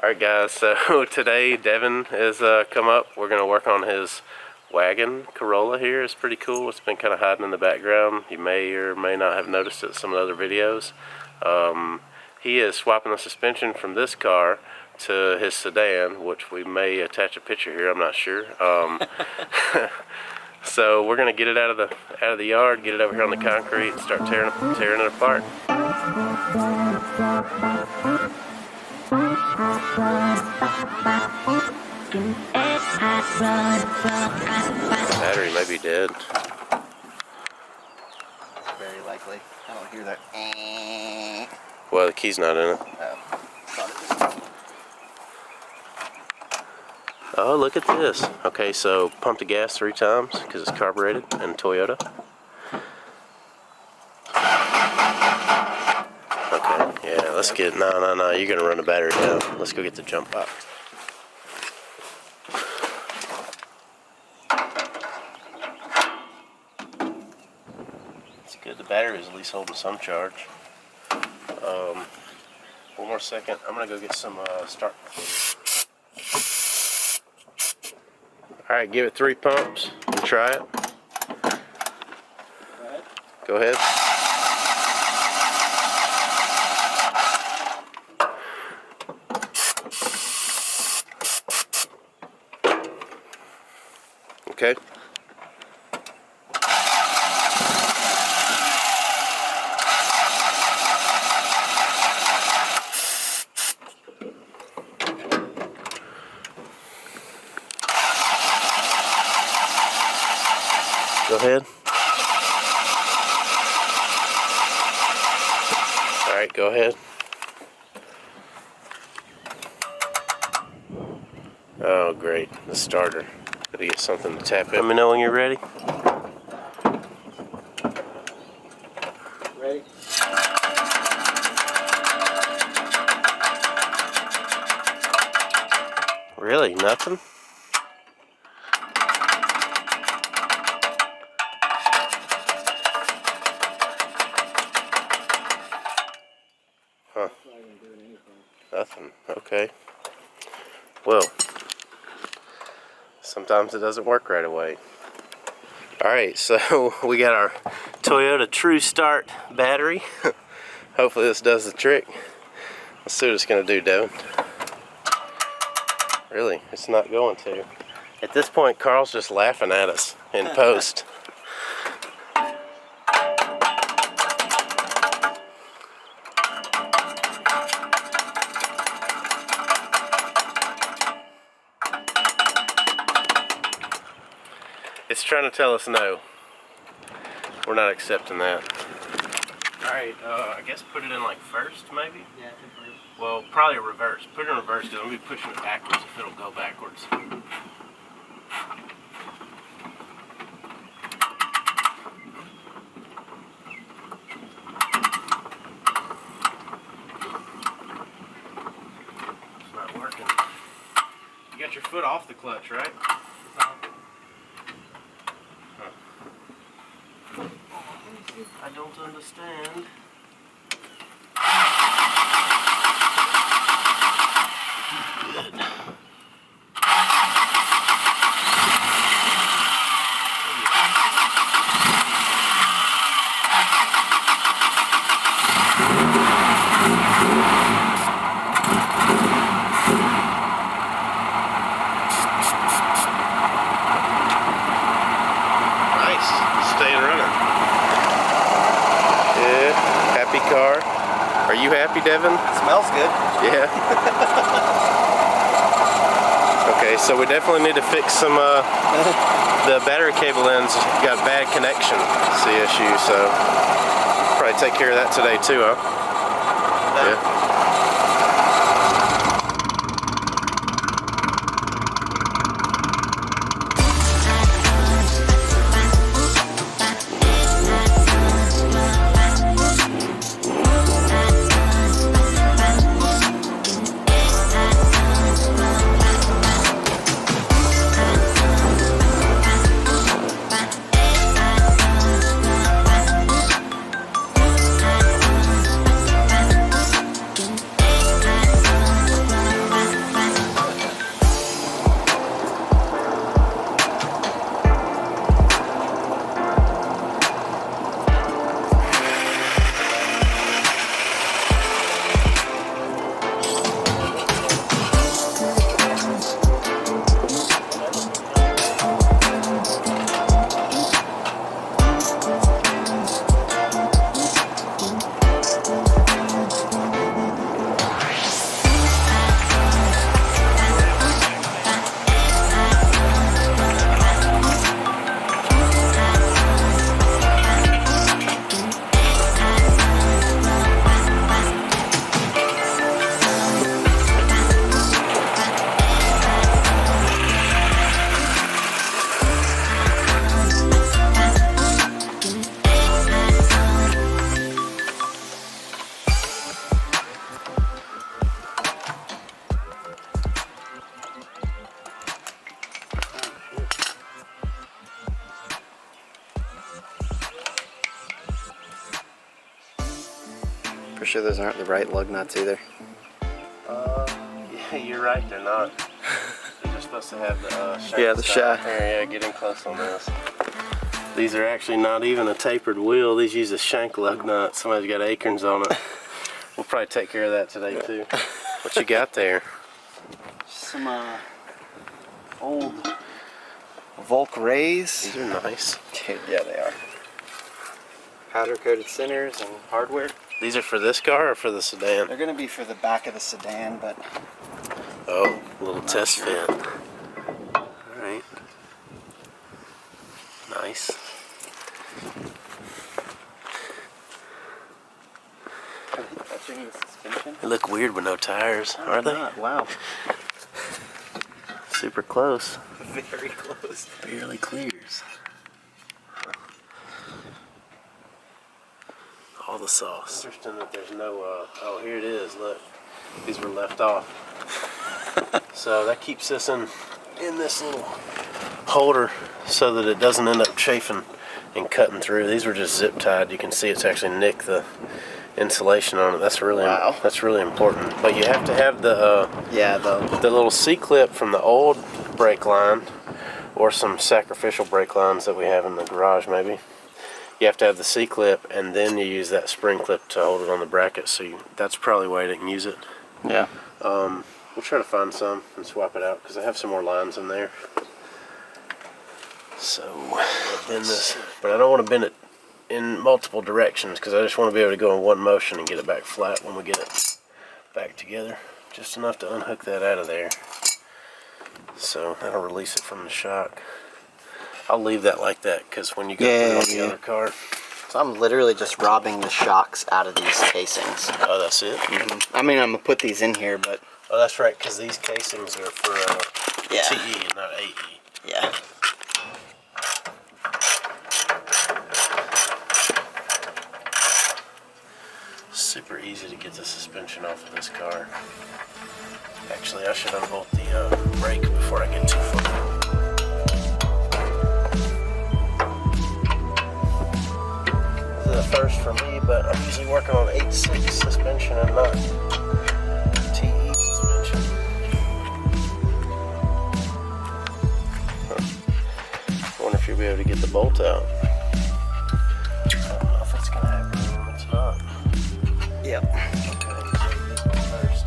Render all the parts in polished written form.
Alright guys, so today Devin has come up. We're going to work on his wagon Corolla here. It's pretty cool. It's been kind of hiding in the background. You may or may not have noticed it in some of the other videos. He is swapping the suspension from this car to his sedan, which we may attach a picture here, I'm not sure. So we're going to get it out of the yard, get it over here on the concrete, and start tearing it apart. Battery may be dead. Very likely. I don't hear that. Well, the key's not in it. Oh, look at this. Okay, so pump the gas 3 times because it's carbureted and Toyota. Okay, yeah, let's get, no, you're gonna run the battery down. Let's go get the jump box. It's good, the battery is at least holding some charge. One more second, I'm gonna go get some start. Alright, give it 3 pumps and try it. Go ahead. Okay. Go ahead. Alright, go ahead. Oh, great. The starter. Gotta get something to tap in. Let me know when you're ready. Ready? Really? Nothing? Huh. Nothing. Okay. Well, sometimes it doesn't work right away. Alright, so we got our Toyota True Start battery. Hopefully this does the trick. Let's see what it's going to do, Devin. Really, it's not going to. At this point, Carl's just laughing at us in post. It's trying to tell us no. We're not accepting that. Alright, I guess put it in like first, maybe? Yeah, first. Well, probably reverse. Put it in reverse because I'm going to be pushing it backwards if it'll go backwards. It's not working. You got your foot off the clutch, right? I don't understand. Good. Nice. Staying running. Happy car. Are you happy, Devin? It smells good. Yeah. Okay, so we definitely need to fix some, the battery cable ends got bad connection, CSU, so probably take care of that today too, huh? Yeah. For sure those aren't the right lug nuts either. Yeah, you're right, they're not. They're just supposed to have the shank. Yeah, the shaft. Yeah, get in close on this. These are actually not even a tapered wheel. These use a shank lug nut. Somebody's got acorns on it. We'll probably take care of that today too. What you got there? Some old Volk Rays. These are nice. Yeah, they are. Powder coated centers and hardware. These are for this car or for the sedan? They're gonna be for the back of the sedan, but oh, a little test fit. All right. Nice. touching the suspension. They look weird with no tires, are they? Not. Wow. Super close. Very close. Barely clears. All the sauce. Interesting that there's no, oh, here it is, look. These were left off. So that keeps this in this little holder so that it doesn't end up chafing and cutting through. These were just zip tied. You can see it's actually nicked the insulation on it. That's really that's really important. But you have to have the the little C-clip from the old brake line, or some sacrificial brake lines that we have in the garage maybe. You have to have the C-clip, and then you use that spring clip to hold it on the bracket. So that's probably why I didn't use it. Yeah. We'll try to find some and swap it out because I have some more lines in there. So I'll bend this, but I don't want to bend it in multiple directions because I just want to be able to go in one motion and get it back flat when we get it back together. Just enough to unhook that out of there. So that'll release it from the shock. I'll leave that like that because when you go through on the other car. So I'm literally just robbing the shocks out of these casings. Oh, that's it? Mm-hmm. I mean, I'm going to put these in here, but... Oh, that's right, because these casings are for TE and not AE. Yeah. Super easy to get the suspension off of this car. Actually, I should unbolt the brake before I get too far. The first for me, but I'm usually working on 8.6 suspension and not TE suspension. I wonder if you'll be able to get the bolt out. I don't know if it's going to happen or it's not. Yep. Okay, take this one first.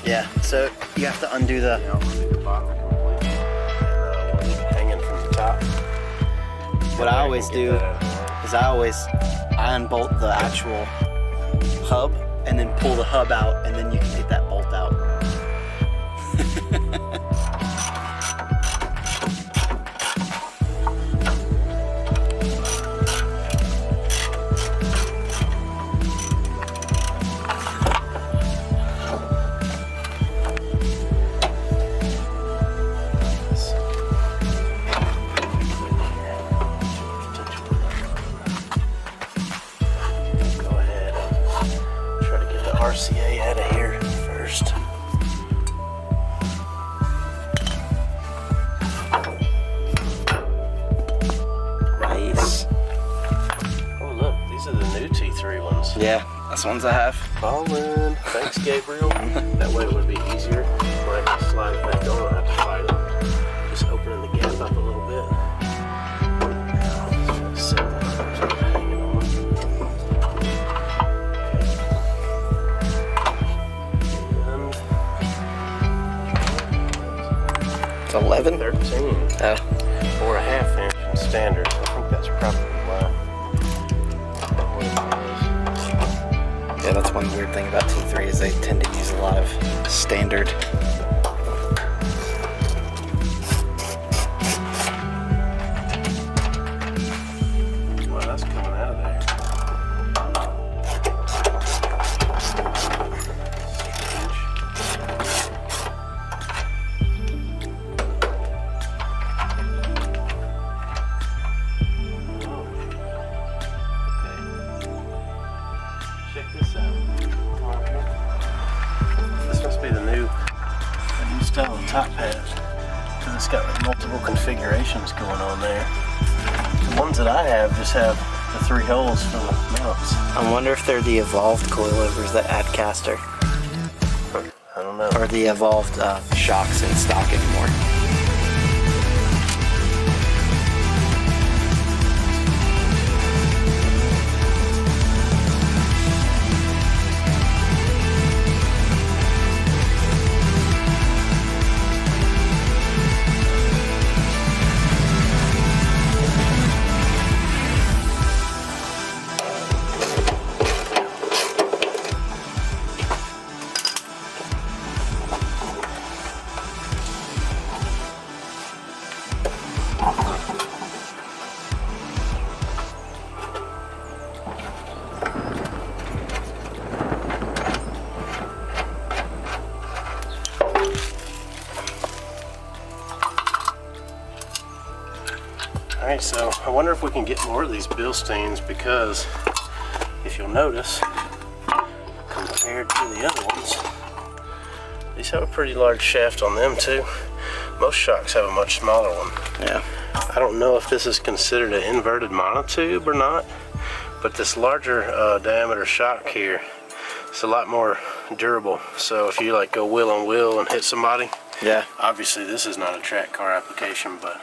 Yeah, so you have to undo the... I'll undo the bottom completely and we'll leave it hanging from the top. What I always do is I unbolt the actual hub and then pull the hub out, and then you can get that bolt out. RCA out of here first. Nice. Oh look, these are the new T3 ones. Yeah, that's the ones I have. Ballin'. Thanks, Gabriel. That way it would be easier when I can slide it back on. I don't have to fight it. Just opening the gap up a little bit. It's 11? 13. Oh. 4.5 inch in standard. I think that's probably why. Yeah, that's one weird thing about T3 is they tend to use a lot of standard. Well, that's coming out of there. SuperFreeStyle top hat because it's got like multiple configurations going on there. The ones that I have just have the 3 holes for the mounts. I wonder if they're the evolved coilovers that add caster. I don't know. Or the evolved shocks in stock anymore. Alright, so I wonder if we can get more of these Bilsteins because if you'll notice, compared to the other ones, these have a pretty large shaft on them too. Most shocks have a much smaller one. Yeah. I don't know if this is considered an inverted monotube or not, but this larger diameter shock here is a lot more durable. So if you like go wheel on wheel and hit somebody, Yeah. obviously this is not a track car application, but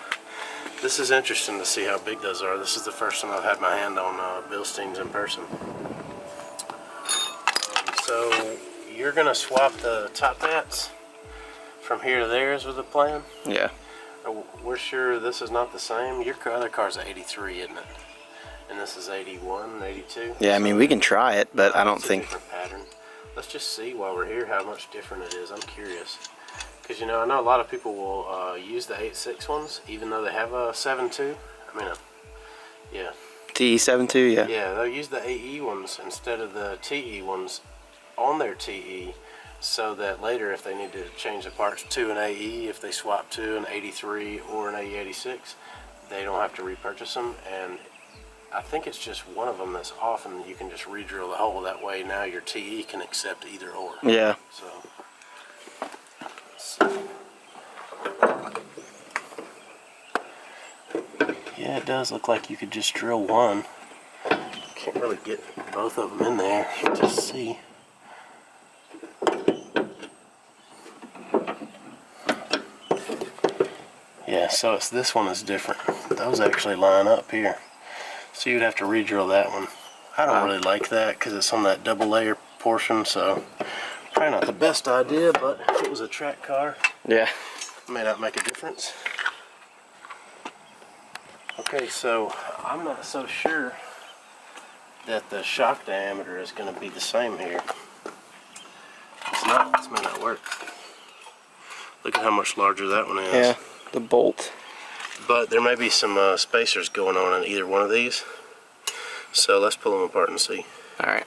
this is interesting to see how big those are. This is the first time I've had my hand on Bilsteins in person. So you're gonna swap the top hats from here to there is with the plan? Yeah. We're sure this is not the same. Your other car's an 83, isn't it? And this is 81, 82. Yeah, I mean, we can try it, but I don't It's a think... different pattern. Let's just see while we're here how much different it is. I'm curious. Because, you know, I know a lot of people will use the 8.6 ones, even though they have a 7.2. I mean, yeah. TE72, yeah. Yeah, they'll use the AE ones instead of the TE ones on their TE, so that later if they need to change the parts to an AE, if they swap to an 83 or an AE86, they don't have to repurchase them. And I think it's just one of them that's off, and you can just re-drill the hole. That way now your TE can accept either or. Yeah. So. Yeah, it does look like you could just drill one. Can't really get both of them in there. Just see. Yeah, so it's this one is different. Those actually line up here. So you'd have to re-drill that one. I don't really like that because it's on that double layer portion, so probably not the best idea, but if it was a track car, Yeah. it may not make a difference. Okay, so I'm not so sure that the shock diameter is going to be the same here. It's not. This may not work. Look at how much larger that one is. Yeah, the bolt. But there may be some spacers going on in either one of these. So let's pull them apart and see. Alright.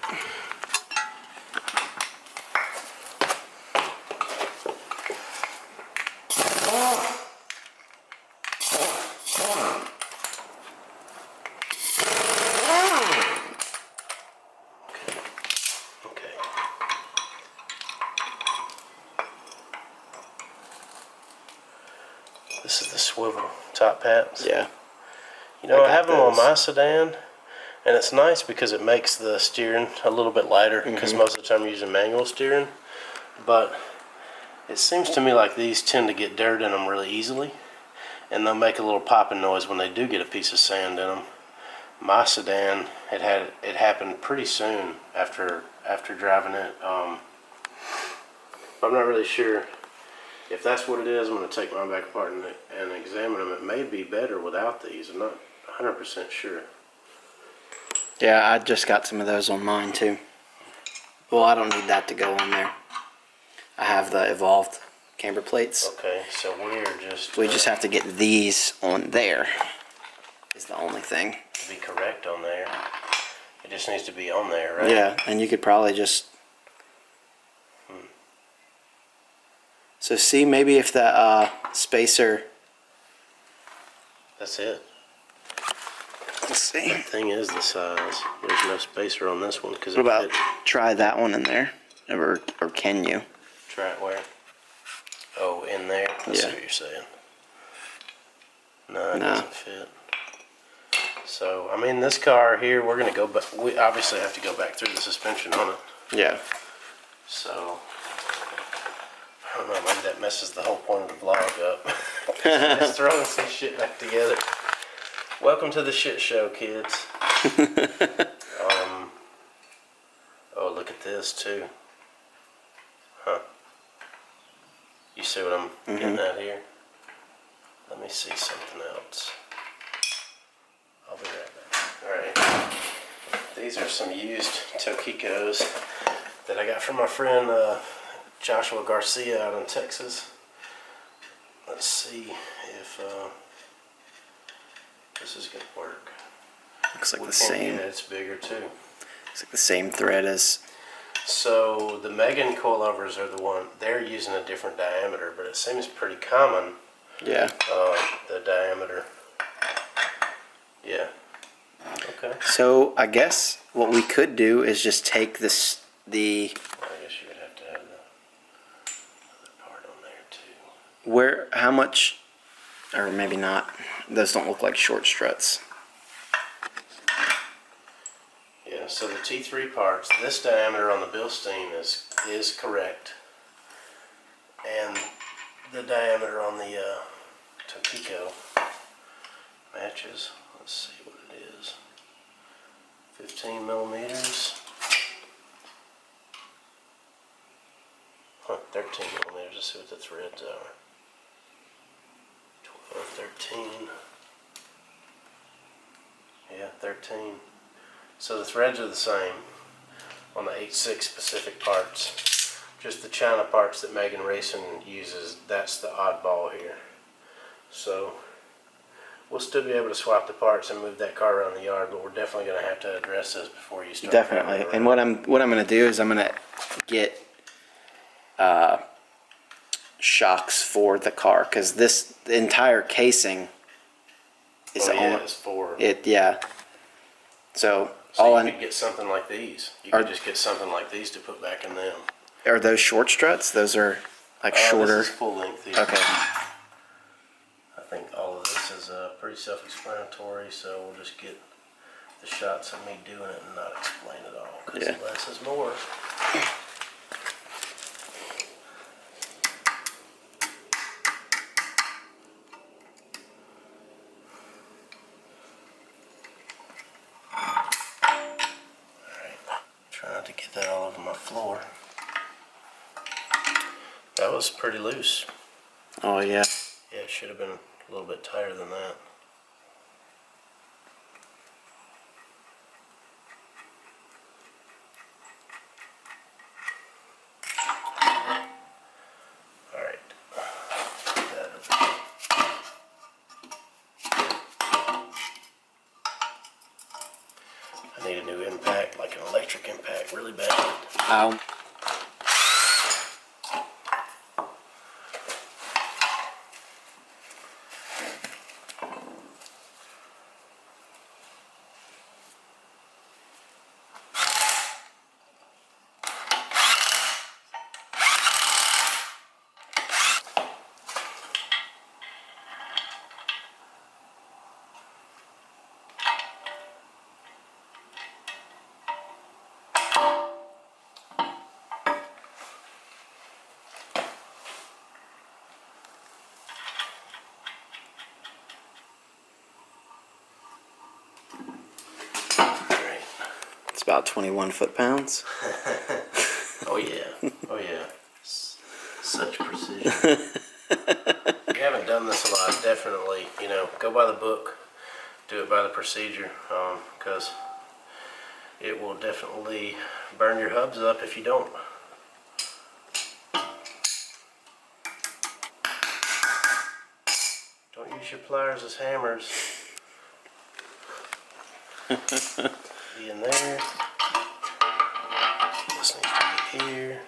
This is the swivel top hats. Yeah. You know, I got have them on those. my sedan, and it's nice because it makes the steering a little bit lighter, because most of the time I'm using manual steering. But it seems to me like these tend to get dirt in them really easily, and they'll make a little popping noise when they do get a piece of sand in them. My sedan, it happened pretty soon after driving it. I'm not really sure if that's what it is. I'm going to take mine back apart and examine them. It may be better without these. I'm not 100% sure. Yeah, I just got some of those on mine too. Well, I don't need that to go on there. I have the evolved camber plates. Okay, so We just have to get these on there. Is the only thing. to be correct on there. It just needs to be on there, right? Yeah, and you could probably just... So see, maybe if that spacer... That's it. Let's see. The thing is the size. There's no spacer on this one because What about try that one in there? Or can you? Try it where? Oh, in there? I see Yeah. what you're saying. No, it No. doesn't fit. So, I mean, this car here, we're going to go back. We obviously have to go back through the suspension on it. Yeah. So, I don't know, maybe that messes the whole point of the vlog up. Just throwing some shit back together. Welcome to the shit show, kids. Oh, look at this, too. Huh. You see what I'm getting at here? Let me see something else. I'll be right back. Alright. These are some used Tokikos that I got from my friend Joshua Garcia out in Texas. Let's see if this is going to work. Looks like the same. Yeah, it's bigger too. Looks like the same thread as. So the Megan coilovers are the one, they're using a different diameter, but it seems pretty common. Yeah. The diameter. Yeah. Okay. So I guess what we could do is just take this I guess you would have to have the other part on there too. where how much, or maybe not. Those don't look like short struts. Yeah. So the T3 parts, this diameter on the Bilstein is correct, and the diameter on the Tokiko matches. Let's see what it is. 15 millimeters. 13 millimeters. Let's see what the threads are. 12, 13. Yeah, 13. So the threads are the same on the 8.6 Pacific parts. Just the China parts that Megan Racing uses, that's the oddball here. So we'll still be able to swap the parts and move that car around the yard, but we're definitely going to have to address this before you start. Definitely. And what I'm going to do is I'm going to get shocks for the car, because the entire casing is it's for. Yeah. So So all you could get something like these. You could just get something like these to put back in them. are those short struts? Those are like shorter. This is full length. These. Okay. I think all of this is pretty self-explanatory, so we'll just get the shots of me doing it and not explain it all, because less is more. Try not to get that all over my floor. That was pretty loose. Oh yeah. Yeah, it should have been a little bit tighter than that. Alright. I need a new impact, like an electric impact, really bad. Ow. It's about 21 foot-pounds. Oh yeah, oh yeah. Such precision. If you haven't done this a lot, definitely, go by the book, do it by the procedure, because it will definitely burn your hubs up if you don't. Don't use your pliers as hammers. Be in there. This needs to be here.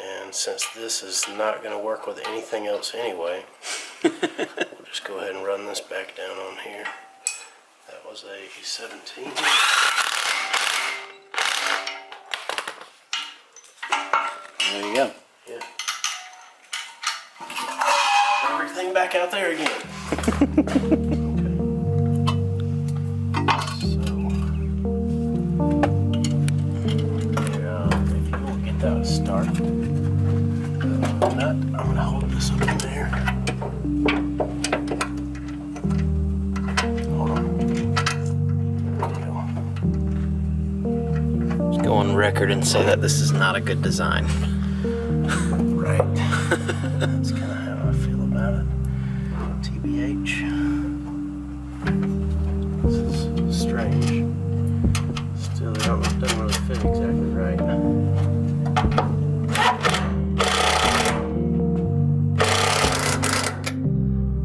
And since this is not going to work with anything else anyway, we'll just go ahead and run this back down on here. That was a 17. There you go. Yeah. everything back out there again. Start. I'm gonna hold this up in there. Hold on. Let's go on record and say that this is not a good design. Right. That's kind of how I feel about it. TBH. This is strange. Still, it doesn't really fit exactly right.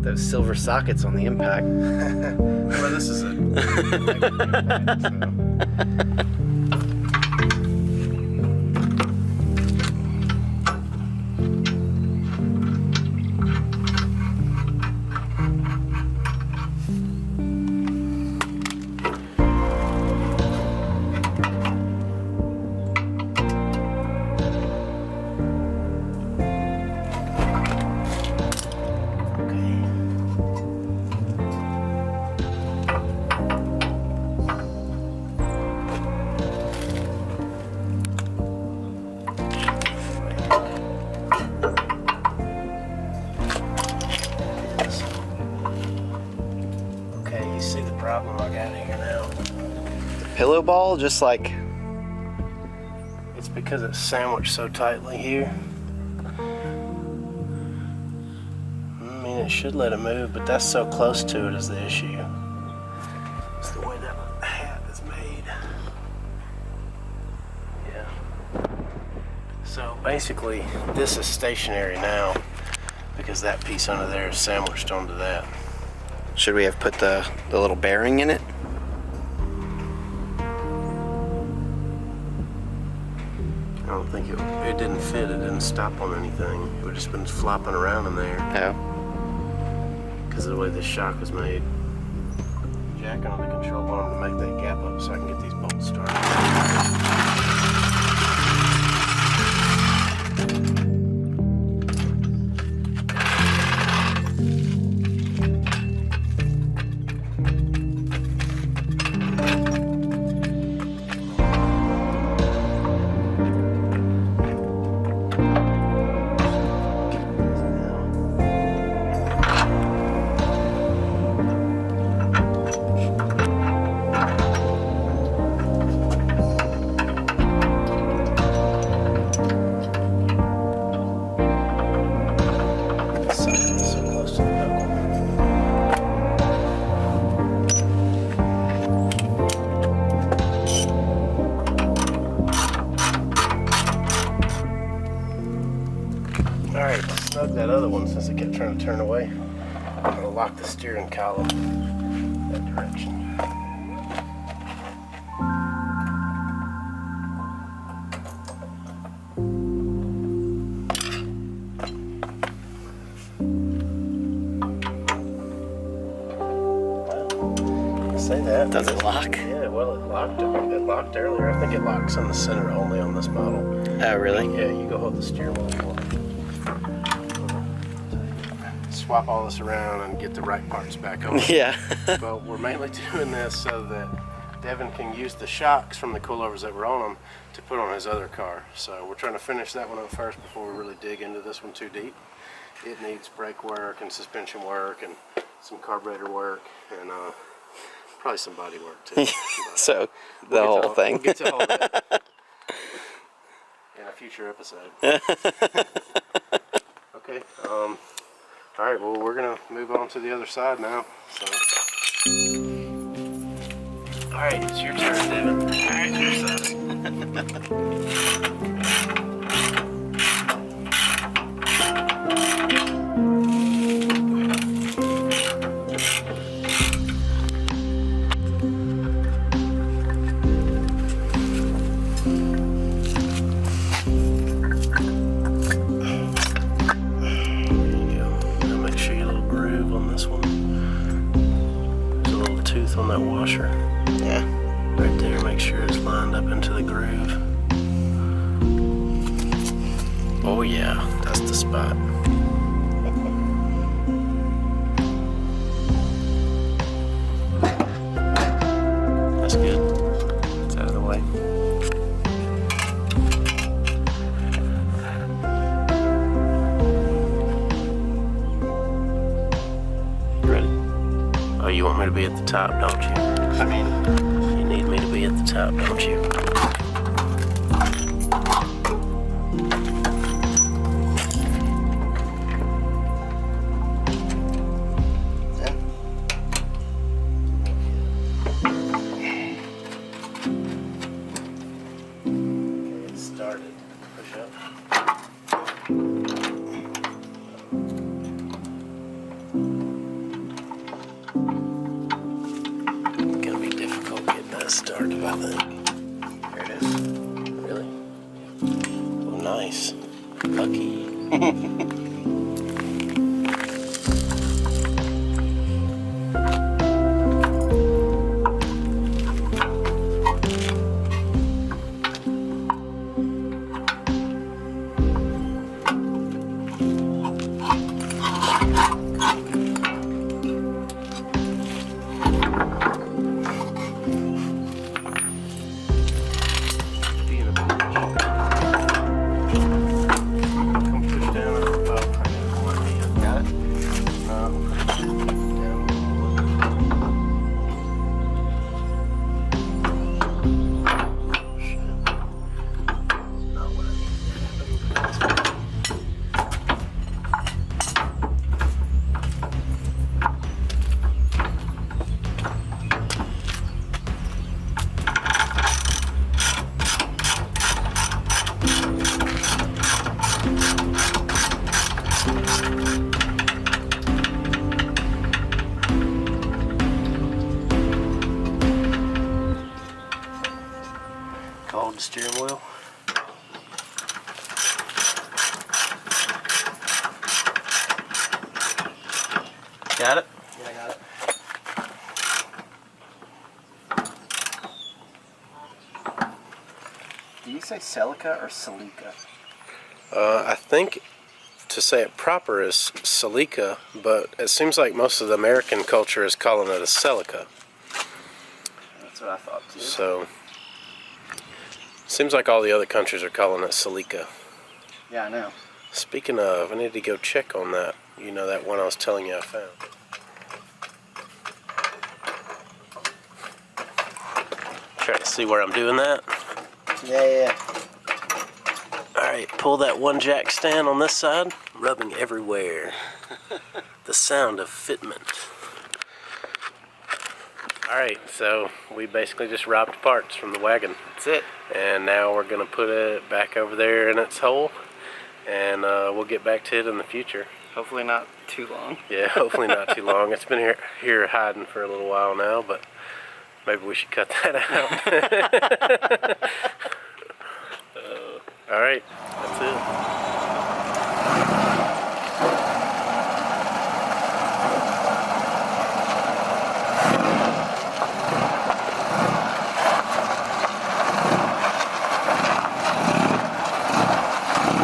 Those silver sockets on the impact. Well, this is a impact, so. Problem I got here now. Pillow ball, just like. It's because it's sandwiched so tightly here. I mean, it should let it move, but that's so close to it is the issue. It's the way that hat is made. Yeah. So basically, this is stationary now because that piece under there is sandwiched onto that. Should we have put the little bearing in it? I don't think it didn't fit. It didn't stop on anything. It would just been flopping around in there. Oh. Because of the way this shock was made. Jacking on the control arm to make that gap up so I can get these bolts started. Alright, to snug that other one since it kept trying to turn away, I'm going to lock the steering column that direction. Well, say that. Does it lock? Yeah, well, it locked earlier. I think it locks in the center only on this model. Oh, really? Yeah, you go hold the steering wheel for me. Swap all this around and get the right parts back on. Yeah. But we're mainly doing this so that Devin can use the shocks from the coilovers that were on him to put on his other car. So we're trying to finish that one up first before we really dig into this one too deep. It needs brake work and suspension work and some carburetor work and probably some body work too. So the whole thing. We'll get to all that in a future episode. Okay. All right. Well, we're gonna move on to the other side now. So. All right, it's your turn, Devin. All right, your side. On that washer. Yeah. Right there, make sure it's lined up into the groove. Oh yeah, that's the spot. want me to be at the top, don't you? I mean, You need me to be at the top, don't you? Started. Push up. Gonna be difficult getting that started, I think. here it is. Really? Oh, nice. Lucky. Hold the steering wheel. Got it? Yeah, I got it. Do you say Celica or Celica? I think to say it proper is Celica, but it seems like most of the American culture is calling it a Celica. That's what I thought too. So, seems like all the other countries are calling it Celica. Yeah, I know. Speaking of, I need to go check on that. You know, that one I was telling you I found. Try to see where I'm doing that. Yeah. Alright, pull that one jack stand on this side. Rubbing everywhere. The sound of fitment. Alright, so we basically just robbed parts from the wagon. That's it. And now we're going to put it back over there in its hole. And we'll get back to it in the future. Hopefully not too long. Yeah, hopefully not too long. It's been here hiding for a little while now, but maybe we should cut that out. Alright, that's it.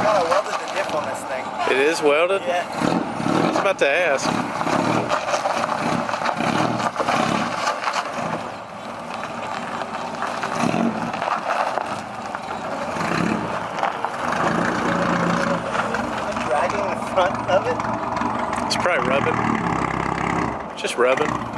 God, I welded the dip on this thing. It is welded? Yeah. I was about to ask. Dragging the front of it? It's probably rubbing. Just rubbing.